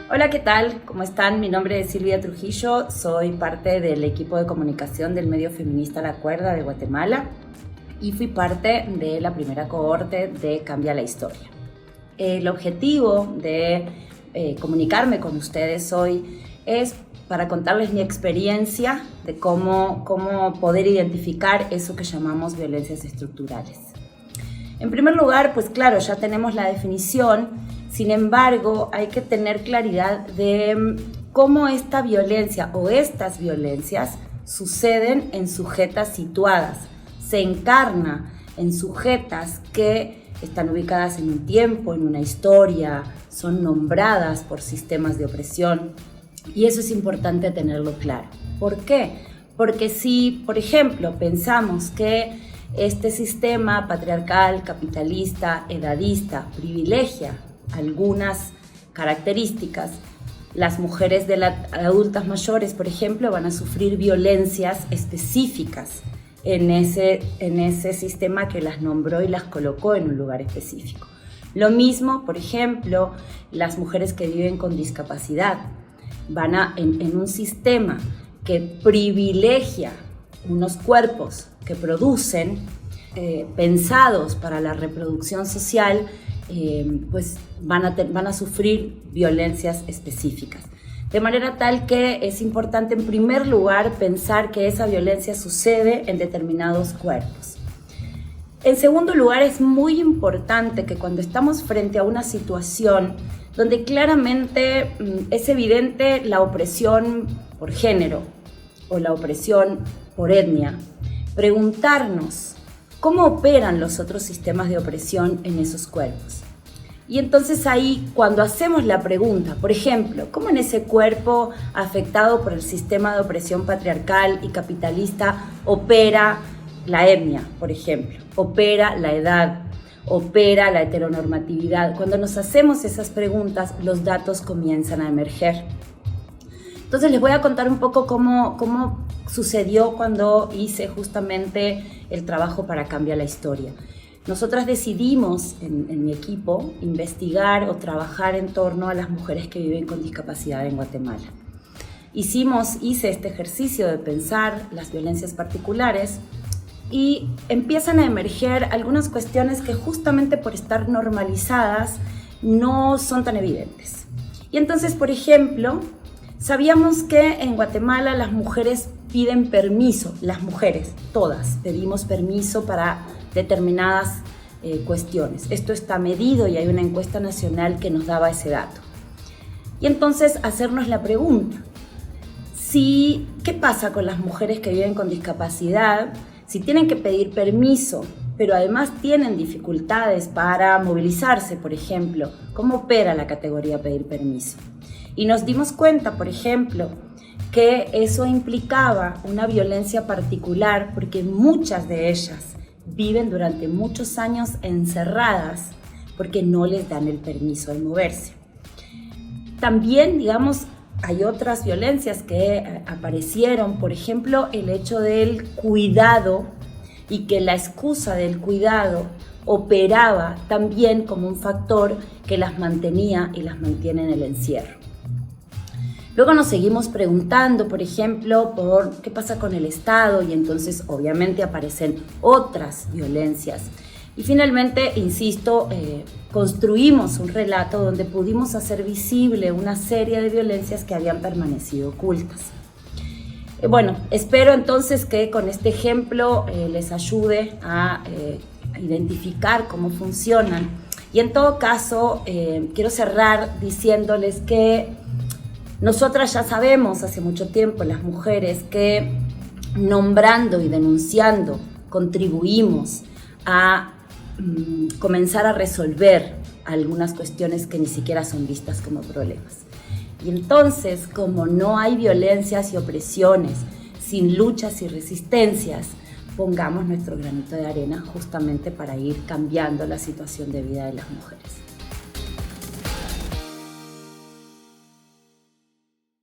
Hola, ¿qué tal? ¿Cómo están? Mi nombre es Silvia Trujillo, soy parte del equipo de comunicación del medio feminista La Cuerda de Guatemala y fui parte de la primera cohorte de Cambia la Historia. El objetivo de comunicarme con ustedes hoy es para contarles mi experiencia de cómo poder identificar eso que llamamos violencias estructurales. En primer lugar, pues claro, ya tenemos la definición. Sin embargo, hay que tener claridad de cómo esta violencia o estas violencias suceden en sujetas situadas, se encarna en sujetas que están ubicadas en un tiempo, en una historia, son nombradas por sistemas de opresión y eso es importante tenerlo claro. ¿Por qué? Porque si, por ejemplo, pensamos que este sistema patriarcal, capitalista, edadista privilegia algunas características, las mujeres de adultas mayores, por ejemplo, van a sufrir violencias específicas en ese sistema que las nombró y las colocó en un lugar específico. Lo mismo, por ejemplo, las mujeres que viven con discapacidad van en un sistema que privilegia unos cuerpos que producen, pensados para la reproducción social, pues van a sufrir violencias específicas. De manera tal que es importante en primer lugar pensar que esa violencia sucede en determinados cuerpos. En segundo lugar, es muy importante que cuando estamos frente a una situación donde claramente es evidente la opresión por género o la opresión por etnia, preguntarnos cómo operan los otros sistemas de opresión en esos cuerpos. Y entonces ahí, cuando hacemos la pregunta, por ejemplo, ¿cómo en ese cuerpo afectado por el sistema de opresión patriarcal y capitalista opera la etnia, por ejemplo, opera la edad, opera la heteronormatividad? Cuando nos hacemos esas preguntas, los datos comienzan a emerger. Entonces les voy a contar un poco cómo sucedió cuando hice justamente el trabajo para Cambia la Historia. Nosotras decidimos en mi equipo investigar o trabajar en torno a las mujeres que viven con discapacidad en Guatemala. Hice este ejercicio de pensar las violencias particulares y empiezan a emerger algunas cuestiones que justamente por estar normalizadas no son tan evidentes. Y entonces, por ejemplo, sabíamos que en Guatemala las mujeres piden permiso, las mujeres, todas, pedimos permiso para determinadas cuestiones. Esto está medido y hay una encuesta nacional que nos daba ese dato. Y entonces hacernos la pregunta, ¿qué pasa con las mujeres que viven con discapacidad? Si tienen que pedir permiso, pero además tienen dificultades para movilizarse, por ejemplo, ¿cómo opera la categoría pedir permiso? Y nos dimos cuenta, por ejemplo, que eso implicaba una violencia particular porque muchas de ellas viven durante muchos años encerradas porque no les dan el permiso de moverse. También, digamos, hay otras violencias que aparecieron, por ejemplo, el hecho del cuidado y que la excusa del cuidado operaba también como un factor que las mantenía y las mantiene en el encierro. Luego nos seguimos preguntando, por ejemplo, por qué pasa con el Estado y entonces obviamente aparecen otras violencias. Y finalmente, insisto, construimos un relato donde pudimos hacer visible una serie de violencias que habían permanecido ocultas. Bueno, espero entonces que con este ejemplo les ayude a identificar cómo funcionan. Y en todo caso, quiero cerrar diciéndoles que nosotras ya sabemos hace mucho tiempo, las mujeres, que nombrando y denunciando contribuimos a comenzar a resolver algunas cuestiones que ni siquiera son vistas como problemas. Y entonces, como no hay violencias y opresiones sin luchas y resistencias, pongamos nuestro granito de arena justamente para ir cambiando la situación de vida de las mujeres.